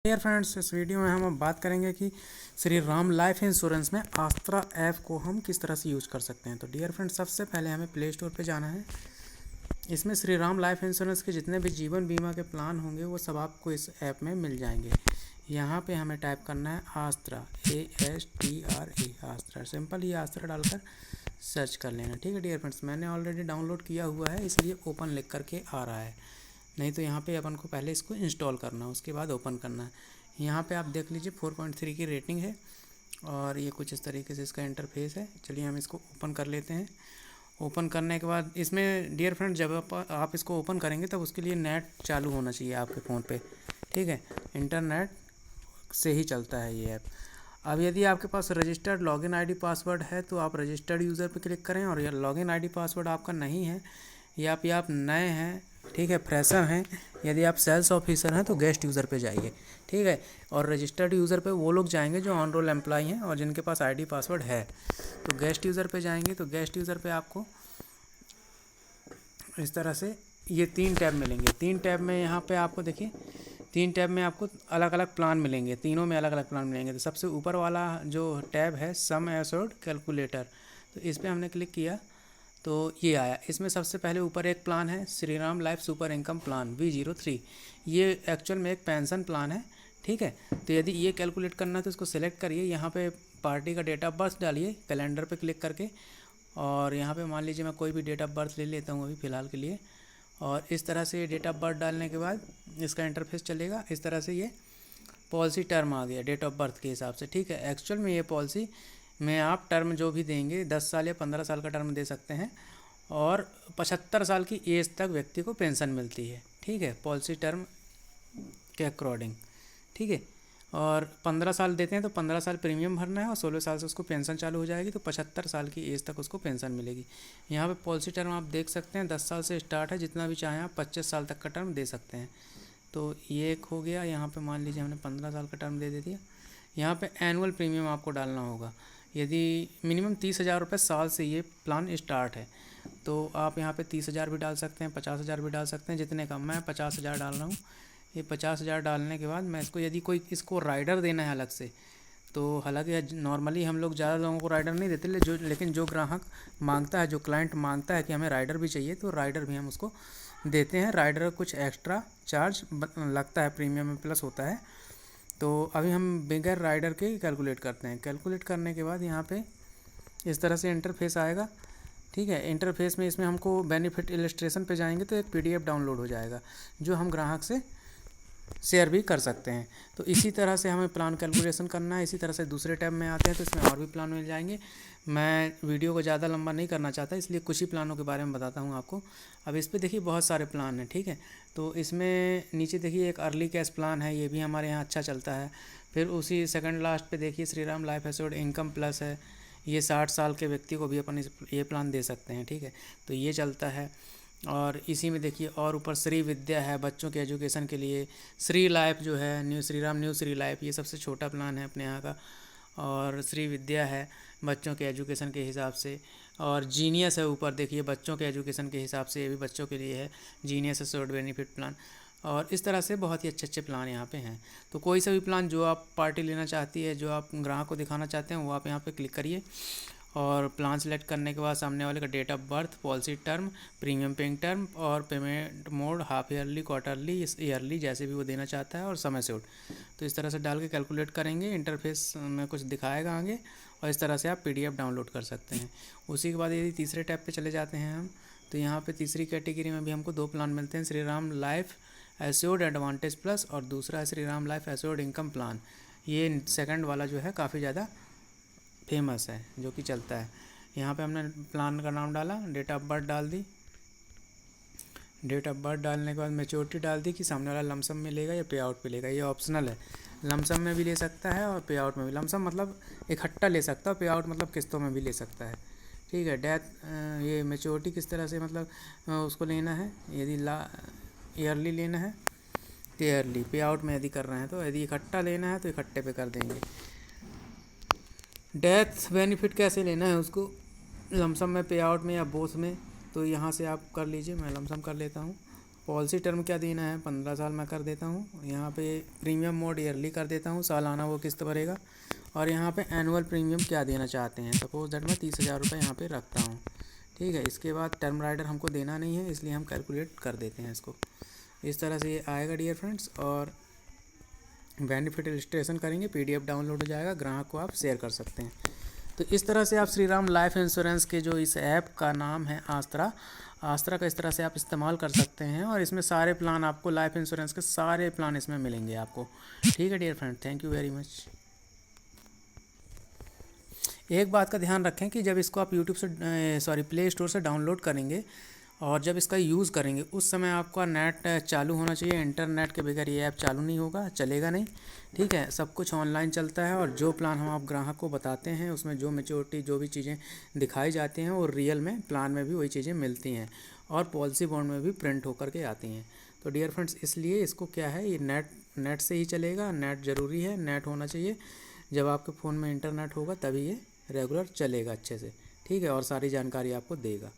Dear friends, इस video में हम बात करेंगे कि श्री राम लाइफ इंश्योरेंस में आस्त्रा ऐप को हम किस तरह से यूज़ कर सकते हैं। तो डियर फ्रेंड्स, सबसे पहले हमें प्ले स्टोर पे जाना है। इसमें श्री राम लाइफ इंश्योरेंस के जितने भी जीवन बीमा के प्लान होंगे वो सब आपको इस ऐप में मिल जाएंगे। यहाँ पे हमें टाइप करना है आस्त्रा, ASTRA, आस्त्रा। सिंपल ही आस्त्रा डालकर सर्च कर लेना। ठीक है डियर फ्रेंड्स, मैंने ऑलरेडी डाउनलोड किया हुआ है इसलिए ओपन लिख करके आ रहा है, नहीं तो यहाँ पे अपन को पहले इसको इंस्टॉल करना है, उसके बाद ओपन करना है। यहाँ पे आप देख लीजिए 4.3 की रेटिंग है और ये कुछ इस तरीके से इसका इंटरफेस है। चलिए हम इसको ओपन कर लेते हैं। ओपन करने के बाद इसमें डियर फ्रेंड जब आप इसको ओपन करेंगे तब उसके लिए नेट चालू होना चाहिए आपके फ़ोन पे। ठीक है, इंटरनेट से ही चलता है ये ऐप। अब यदि आपके पास रजिस्टर्ड लॉगिन आईडी पासवर्ड है तो आप रजिस्टर्ड यूज़र पे क्लिक करें, और लॉगिन आईडी पासवर्ड आपका नहीं है या फिर आप नए हैं, ठीक है, फ्रेशर हैं, यदि आप सेल्स ऑफिसर हैं तो गेस्ट यूज़र पे जाइए। ठीक है, और रजिस्टर्ड यूज़र पे वो लोग जाएंगे जो ऑन रोल एम्प्लॉई हैं और जिनके पास आईडी पासवर्ड है। तो गेस्ट यूज़र पे जाएंगे तो गेस्ट यूज़र पे आपको इस तरह से ये 3 टैब मिलेंगे। 3 टैब में यहाँ पे आपको देखिए 3 टैब में आपको अलग अलग प्लान मिलेंगे, तीनों में अलग अलग प्लान मिलेंगे। तो सबसे ऊपर वाला जो टैब है सम एश्योर्ड कैलकुलेटर, तो इस पर हमने क्लिक किया तो ये आया। इसमें सबसे पहले ऊपर एक प्लान है Shri Ram life super income plan V03। ये एक्चुअल में एक पेंशन प्लान है। ठीक है, तो यदि ये कैलकुलेट करना है तो इसको सिलेक्ट करिए, यहाँ पे पार्टी का डेट ऑफ बर्थ डालिए कैलेंडर पे क्लिक करके, और यहाँ पे मान लीजिए मैं कोई भी डेट ऑफ बर्थ ले लेता हूँ अभी फ़िलहाल के लिए। और इस तरह से डेट ऑफ बर्थ डालने के बाद इसका इंटरफेस चलेगा। इस तरह से ये पॉलिसी टर्म आ गया डेट ऑफ बर्थ के हिसाब से। ठीक है, एक्चुअल में ये पॉलिसी में आप टर्म जो भी देंगे 10 साल या 15 साल का टर्म दे सकते हैं, और 75 साल की एज तक व्यक्ति को पेंशन मिलती है। ठीक है, पॉलिसी टर्म के अकॉर्डिंग। ठीक है, और 15 साल देते हैं तो 15 साल प्रीमियम भरना है, और 16 साल से उसको पेंशन चालू हो जाएगी, तो 75 साल की एज तक उसको पेंशन मिलेगी। यहाँ पे पॉलिसी टर्म आप देख सकते हैं 10 साल से स्टार्ट है, जितना भी चाहें आप 25 साल तक का टर्म दे सकते हैं। तो ये एक हो गया। यहाँ पे मान लीजिए हमने 15 साल का टर्म दे दिया। यहाँ पे एनुअल प्रीमियम आपको डालना होगा। यदि मिनिमम 30,000 रुपये साल से ये प्लान स्टार्ट है तो आप यहाँ पे 30,000 भी डाल सकते हैं, 50,000 भी डाल सकते हैं, जितने का मैं 50,000 डाल रहा हूँ। ये 50,000 डालने के बाद मैं इसको, यदि कोई इसको राइडर देना है अलग से, तो हालांकि नॉर्मली हम लोग ज़्यादा लोगों को राइडर नहीं देते, लेकिन जो ग्राहक मांगता है, जो क्लाइंट मांगता है कि हमें राइडर भी चाहिए, तो राइडर भी हम उसको देते हैं। राइडर कुछ एक्स्ट्रा चार्ज लगता है, प्रीमियम में प्लस होता है। तो अभी हम बगैर राइडर के कैलकुलेट करते हैं। कैलकुलेट करने के बाद यहाँ पे इस तरह से इंटरफेस आएगा। ठीक है, इंटरफेस में इसमें हमको बेनिफिट इलस्ट्रेशन पे जाएंगे तो एक PDF डाउनलोड हो जाएगा जो हम ग्राहक से शेयर भी कर सकते हैं। तो इसी तरह से हमें प्लान कैलकुलेशन करना है। इसी तरह से दूसरे टैब में आते हैं तो इसमें और भी प्लान मिल जाएंगे। मैं वीडियो को ज़्यादा लंबा नहीं करना चाहता, इसलिए कुछ ही प्लानों के बारे में बताता हूँ आपको। अब इस पर देखिए बहुत सारे प्लान हैं। ठीक है, तो इसमें नीचे देखिए एक अर्ली कैश प्लान है, ये भी हमारे यहाँ अच्छा चलता है। फिर उसी सेकंड लास्ट पे देखिए Shri Ram life assured income plus है, ये 60 साल के व्यक्ति को भी अपन ये प्लान दे सकते हैं। ठीक है, तो ये चलता है। और इसी में देखिए और ऊपर श्री विद्या है बच्चों के एजुकेशन के लिए। श्री लाइफ जो है, new Shri Ram new Shri life, ये सबसे छोटा प्लान है अपने यहाँ का। और श्री विद्या है बच्चों के एजुकेशन के हिसाब से। और जीनियस है ऊपर देखिए बच्चों के एजुकेशन के हिसाब से, ये भी बच्चों के लिए है, जीनियस एश्योर्ड बेनिफिट प्लान। और इस तरह से बहुत ही अच्छे अच्छे प्लान यहाँ पे हैं। तो कोई सा भी प्लान जो आप पार्टी लेना चाहती है, जो आप ग्राहक को दिखाना चाहते हैं, वो आप यहाँ पे क्लिक करिए। और प्लान सेलेक्ट करने के बाद सामने वाले का date of birth, policy term, premium paying term और payment mode, half yearly, quarterly, yearly, जैसे भी वो देना चाहता है, और समय से उठ। तो इस तरह से डाल के कैलकुलेट करेंगे। इंटरफेस में कुछ दिखाएगा आगे, और इस तरह से आप PDF डाउनलोड कर सकते हैं। उसी के बाद यदि तीसरे टैब पे चले जाते हैं हम, तो यहाँ पे तीसरी कैटेगरी में भी हमको 2 प्लान मिलते हैं, Shri Ram life assured advantage plus, और दूसरा है Shri Ram life assured income plan. ये सेकंड वाला जो है काफ़ी ज़्यादा फेमस है, जो कि चलता है। यहाँ पे हमने प्लान का नाम डाला, डेट ऑफ बर्थ डाल दी। डेट ऑफ बर्थ डालने के बाद मैच्योरिटी डाल दी कि सामने वाला लमसम में लेगा या पे आउट पे लेगा। ये ऑप्शनल है, लमसम में भी ले सकता है और पे आउट में भी। लमसम मतलब इकट्ठा ले सकता है, पे आउट मतलब किस्तों में भी ले सकता है। ठीक है, ये मैच्योरिटी किस तरह से मतलब उसको लेना है, यदि ईयरली लेना है तो ईयरली, पे आउट में यदि कर रहे हैं तो, यदि इकट्ठा लेना है तो इकट्ठे पे कर देंगे। डेथ बेनिफिट कैसे लेना है उसको, लमसम में, पे आउट में, या बोथ में, तो यहाँ से आप कर लीजिए। मैं लमसम कर लेता हूँ पॉलिसी टर्म क्या देना है, 15 साल मैं कर देता हूँ। यहाँ पे प्रीमियम मोड ईयरली कर देता हूँ, सालाना वो किस्त भरेगा। और यहाँ पे एनुअल प्रीमियम क्या देना चाहते हैं, सपोज दैट मैं 30,000 रुपये यहाँ पे रखता हूँ। ठीक है, इसके बाद टर्म राइडर हमको देना नहीं है, इसलिए हम कैलकुलेट कर देते हैं इसको। इस तरह से ये आएगा डियर फ्रेंड्स। और बेनिफिट रजिस्ट्रेशन करेंगे, PDF डाउनलोड हो जाएगा, ग्राहक को आप शेयर कर सकते हैं। तो इस तरह से आप श्रीराम लाइफ इंश्योरेंस के जो इस ऐप का नाम है आस्त्रा का इस तरह से आप इस्तेमाल कर सकते हैं। और इसमें सारे प्लान आपको, लाइफ इंश्योरेंस के सारे प्लान इसमें मिलेंगे आपको। ठीक है dear friend, thank you very much. एक बात का ध्यान रखें कि जब इसको आप यूट्यूब से प्ले स्टोर से डाउनलोड करेंगे और जब इसका यूज़ करेंगे उस समय आपका नेट चालू होना चाहिए। इंटरनेट के बगैर ये ऐप चालू नहीं होगा, चलेगा नहीं। ठीक है, सब कुछ ऑनलाइन चलता है और जो प्लान हम आप ग्राहक को बताते हैं उसमें जो मैच्योरिटी जो भी चीज़ें दिखाई जाती हैं और रियल में प्लान में भी वही चीज़ें मिलती हैं और पॉलिसी बॉन्ड में भी प्रिंट होकर के आती हैं। तो डियर फ्रेंड्स, इसलिए इसको क्या है, ये नेट से ही चलेगा। नेट ज़रूरी है, नेट होना चाहिए। जब आपके फ़ोन में इंटरनेट होगा तभी ये रेगुलर चलेगा अच्छे से। ठीक है, और सारी जानकारी आपको देगा।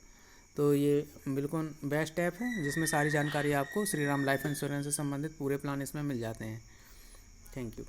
तो ये बिल्कुल बेस्ट ऐप है जिसमें सारी जानकारी आपको श्रीराम लाइफ इंश्योरेंस से संबंधित पूरे प्लान इसमें मिल जाते हैं। Thank you.